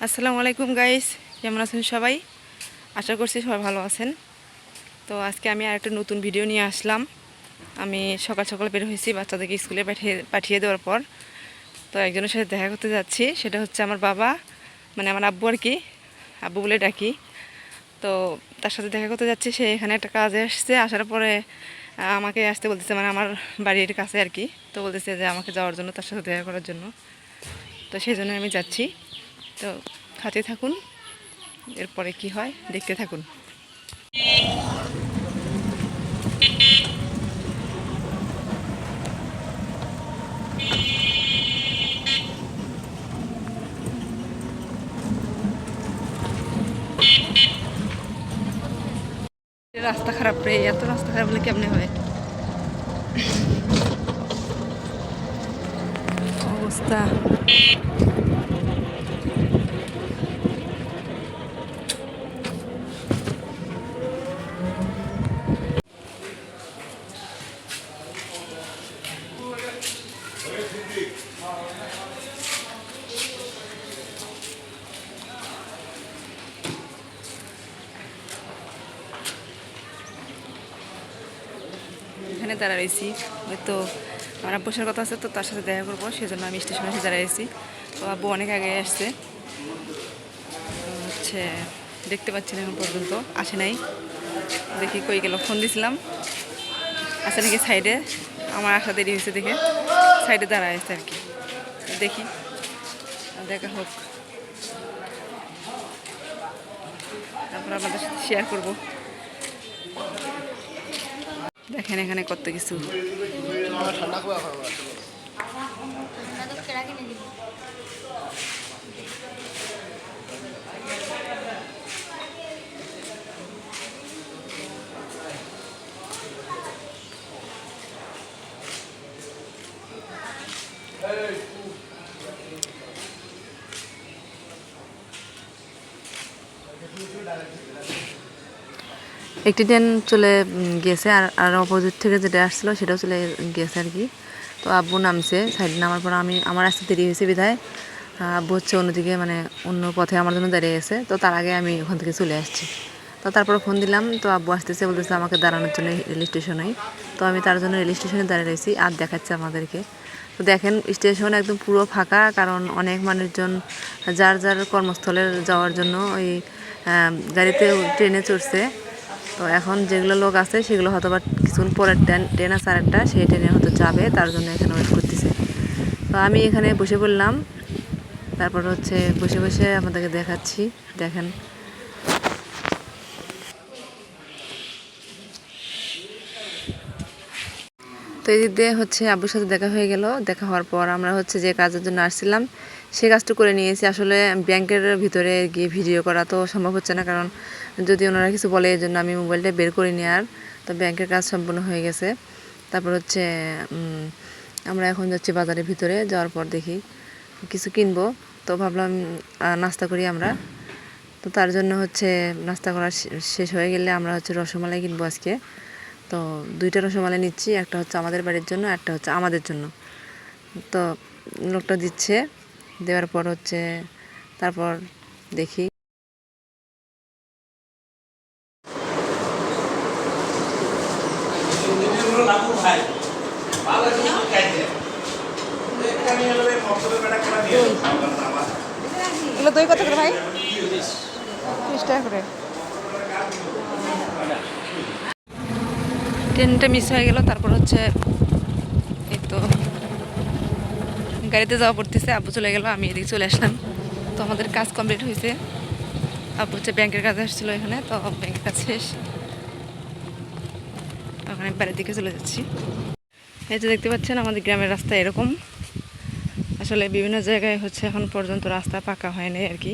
আসসালামু আলাইকুম গাইস, কেমন আছেন সবাই? আশা করছি সবাই ভালো আছেন। তো আজকে আমি আর একটা নতুন ভিডিও নিয়ে আসলাম। আমি সকাল সকাল বের হয়েছি বাচ্চাদেরকে স্কুলে পাঠিয়ে দেওয়ার পর। তো একজনের সাথে দেখা করতে যাচ্ছি, সেটা হচ্ছে আমার বাবা, মানে আমার আব্বু আর কি, আব্বু বলে ডাকি। তো তার সাথে দেখা করতে যাচ্ছি, সে এখানে একটা কাজে আসছে। আসার পরে আমাকে আসতে বলতেছে, মানে আমার বাড়ির কাছে আর কি। তো বলতেছে যে আমাকে যাওয়ার জন্য, তার সাথে দেখা করার জন্য। তো সেই জন্য আমি যাচ্ছি। তো খাতে থাকুন, এরপরে কি হয় দেখতে থাকুন। রাস্তা খারাপ রে, এত রাস্তা খারাপ হলে কেমনে হয় অবস্থা। এখানে দাঁড়াইছি, ওই তো আমার আব্বুর কথা আছে, তো তার সাথে দেখা করবো, সেজন্য আমি স্টেশনে এসে দাঁড়াইছি। তো আব্বু অনেক আগে আসছে, হচ্ছে দেখতে পাচ্ছি না এখন পর্যন্ত, আসে নাই। দেখি কই গেল, ফোন দিছিলাম, আছে নাকি সাইডে। আমার আসা দেরি হয়েছে দেখে সাইডে দাঁড়ায় আছে আর কি। দেখি দেখা হোক, তারপর আপনাদের সাথে শেয়ার করবো। দেখেন এখানে কত কিছু। একটি ট্রেন চলে গিয়েছে, আর অপোজিট থেকে যেটা আসছিলো সেটাও চলে গিয়েছে আর কি। তো আব্বু নামছে, সাইডে নামার পর আমার আসতে দেরি হয়েছে বিধায় আব্বু হচ্ছে অন্যদিকে, মানে অন্য পথে আমার জন্য দাঁড়িয়ে গেছে। তো তার আগে আমি ওখান থেকে চলে আসছি। তো তারপর ফোন দিলাম, তো আব্বু আসতেছে, বলতেছে আমাকে দাঁড়ানোর জন্য রেল স্টেশনেই। তো আমি তার জন্য রেল স্টেশনে দাঁড়িয়ে রয়েছি, আর দেখাচ্ছে আমাদেরকে। তো দেখেন স্টেশন একদম পুরো ফাঁকা, কারণ অনেক মানুষজন যার যার কর্মস্থলে যাওয়ার জন্য ওই গাড়িতে ট্রেনে চড়ছে। তো এখন যেগুলো লোক আছে সেগুলো হয়তো বা কিছুক্ষণ পরের ট্রেন আছে আরেকটা, সেই ট্রেনে হয়তো যাবে, তার জন্য এখানে ওয়েট করতেছে। তো আমি এখানে বসে পড়লাম, তারপর হচ্ছে বসে বসে আপনাদেরকে দেখাচ্ছি, দেখেন। তো এই দিক দিয়ে হচ্ছে আব্বুর সাথে দেখা হয়ে গেল। দেখা হওয়ার পর আমরা হচ্ছে যে কাজের জন্য আসছিলাম সে কাজটা করে নিয়েছি। আসলে ব্যাংকের ভিতরে গিয়ে ভিডিও করা তো সম্ভব হচ্ছে না, কারণ যদি ওনারা কিছু বলে, এই জন্য আমি মোবাইলটা বের করিনি আর। তো ব্যাংকের কাজ সম্পূর্ণ হয়ে গেছে। তারপর হচ্ছে আমরা এখন যাচ্ছি বাজারের ভিতরে। যাওয়ার পর দেখি কিছু কিনবো, তো ভাবলাম নাস্তা করি আমরা। তো তার জন্য হচ্ছে নাস্তা করা শেষ হয়ে গেলে আমরা হচ্ছে রসমালাই কিনবো আজকে। তো দুইটা রসমালাই নিচ্ছি, একটা হচ্ছে আমাদের বাড়ির জন্য, একটা হচ্ছে আমাদের জন্য। তো লোকটা দিচ্ছে, দেওয়ার পর হচ্ছে তারপর দেখি। এগুলো দই কত করে ভাই? 30 টাকা করে। ট্রেনটা মিস হয়ে গেল। তারপর হচ্ছে এই তো গাড়িতে যাওয়া পড়তেছে, আব্বু চলে গেল, আমি এদিকে চলে আসলাম। তো আমাদের কাজ কমপ্লিট হয়েছে। আব্বু হচ্ছে ব্যাংকের কাজে আসছিলো এখানে, তো ব্যাংকের কাজ শেষ, ওখানে বাড়ির দিকে চলে যাচ্ছি। এই যে দেখতে পাচ্ছেন আমাদের গ্রামের রাস্তা এরকম। আসলে বিভিন্ন জায়গায় হচ্ছে এখন পর্যন্ত রাস্তা পাকা হয় নাই আর কি,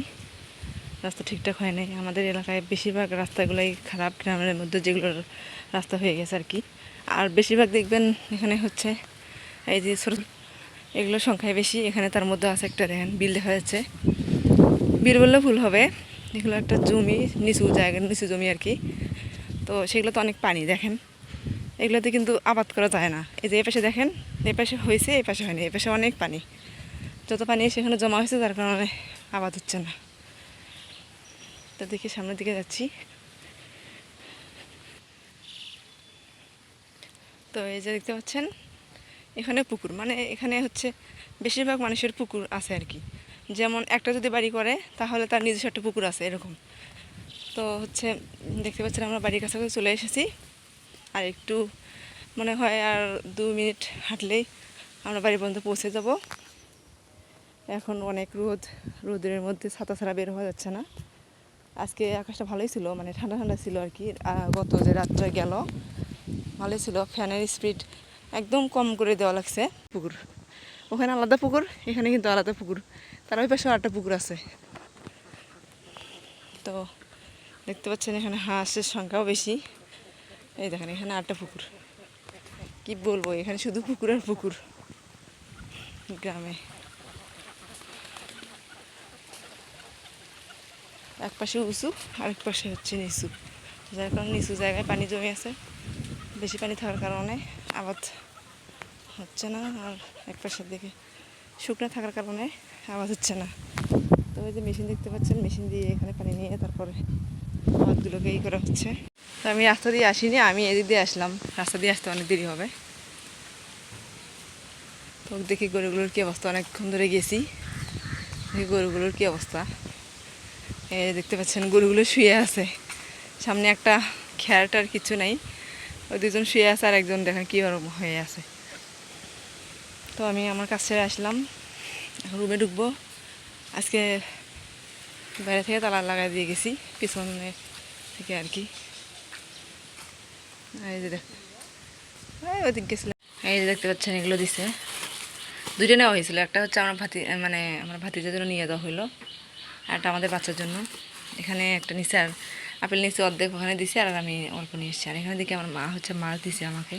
রাস্তা ঠিকঠাক হয় নাই। আমাদের এলাকায় বেশিরভাগ রাস্তাগুলোই খারাপ, গ্রামের মধ্যে যেগুলোর রাস্তা হয়ে গেছে আর কি। আর বেশিরভাগ দেখবেন এখানে হচ্ছে এই যে ছোট এগুলোর সংখ্যায় বেশি। এখানে তার মধ্যে আছে একটা, দেখেন বিল দেখা যাচ্ছে, বিল বললে ভুল হবে, এগুলো একটা জমি, নিচু জায়গা, নিচু জমি আর কি। তো সেগুলো তো অনেক পানি, দেখেন এগুলোতে কিন্তু আবাদ করা যায় না। এই যে এই পাশে দেখেন, এই পাশে হয়েছে, এই পাশে হয়নি, এই পাশে অনেক পানি, যত পানি সেখানে জমা হয়েছে, যার কারণে আবাদ হচ্ছে না। তো দেখি সামনের দিকে যাচ্ছি। তো এই যে দেখতে পাচ্ছেন এখানে পুকুর, মানে এখানে হচ্ছে বেশিরভাগ মানুষের পুকুর আছে আর কি। যেমন একটা যদি বাড়ি করে তাহলে তার নিজস্ব একটা পুকুর আছে এরকম। তো হচ্ছে দেখতে পাচ্ছেন আমরা বাড়ির কাছাকাছি চলে এসেছি। আর একটু মনে হয় আর 2 মিনিট হাঁটলেই আমরা বাড়ি পর্যন্ত পৌঁছে যাব। এখন অনেক রোদের মধ্যে ছাতা ছাড়া বের হওয়া যাচ্ছে না। আজকে আকাশটা ভালোই ছিল, মানে ঠান্ডা ঠান্ডা ছিল আর কি। গত যে রাত্রে গেল ভালোই ছিল, ফ্যানের স্পিড একদম কম করে দেওয়া লাগছে। পুকুর ওখানে আলাদা পুকুর, এখানে কিন্তু আলাদা পুকুর, তার ওই পাশে আরেকটা পুকুর আছে। তো দেখতে পাচ্ছেন এখানে হাঁসের সংখ্যাও বেশি। এই দেখেন এখানে আরেকটা পুকুর, কি বলবো এখানে শুধু পুকুর আর পুকুর গ্রামে। এক পাশে উঁচু আরেক পাশে হচ্ছে নিচু, যার কারণে নিচু জায়গায় পানি জমে আছে। বেশি পানি থাকার কারণে আবাদ হচ্ছে না, আর এক পাশের দিকে শুকনো থাকার কারণে আবাদ হচ্ছে না। তো ওই যে মেশিন দেখতে পাচ্ছেন, মেশিন দিয়ে এখানে পানি নিয়ে তারপরে আবাদগুলোকে করা হচ্ছে। তো আমি রাস্তা দিয়ে আসিনি, আমি এদিক দিয়ে আসলাম, রাস্তা দিয়ে আসতে অনেক দেরি হবে। তো দেখি গরুগুলোর কী অবস্থা, অনেকক্ষণ ধরে গেছি, দেখি গরুগুলোর কী অবস্থা। এই দেখতে পাচ্ছেন গরুগুলো শুয়ে আছে, সামনে একটা খ্যারটার কিছু নাই, ওই দুজন শুয়ে আছে আর একজন দেখেন কী হয়ে আছে। তো আমি আমার কাজ ছেড়ে আসলাম, এখন রুমে ঢুকবো। আজকে বাইরে থেকে তালা লাগাই দিয়ে গেছি পিছনে থেকে আর কি। এই যে দেখ ওদিক গেছিলাম, এই যে দেখতে পাচ্ছেন এগুলো দিছে, দুইটা নেওয়া হয়েছিল। একটা হচ্ছে আমার ভাতিজার জন্য নিয়ে দেওয়া হইলো, আর একটা আমাদের বাচ্চার জন্য। এখানে একটা নিচে, আর আপেল নিচে অর্ধেক ওখানে দিছে, আর আমি অল্প নিয়ে এসেছি। আর এখানে দেখি আমার মা হচ্ছে মাছ দিছে আমাকে।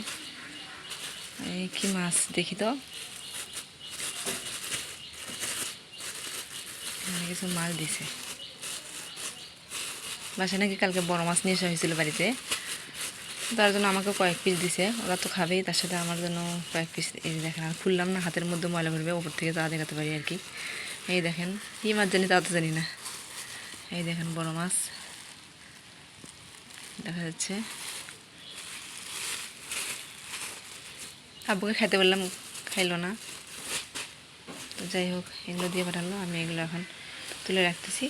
এই কি মাছ দেখি তো, কিছু মাছ দিছে। বাসায় নাকি কালকে বড় মাছ নিয়ে আসা হয়েছিল বাড়িতে, তার জন্য আমাকে কয়েক পিস দিছে। ওরা তো খাবেই, তার সাথে আমার জন্য কয়েক পিস। এই দেখেন আর খুললাম না, হাতের মধ্যে ময়লা ভরবে, ওপর থেকে যা দেখাতে পারি আর কি। এই দেখেন কী মাছ জানি তা তো জানি না। এই দেখেন বড় মাছ দেখা যাচ্ছে। আব্বুকে খাইতে বললাম, খাইলো না। তো যাই হোক, এগুলো দিয়ে পাঠালো, আমি এগুলো এখন তুলে রাখতেছি।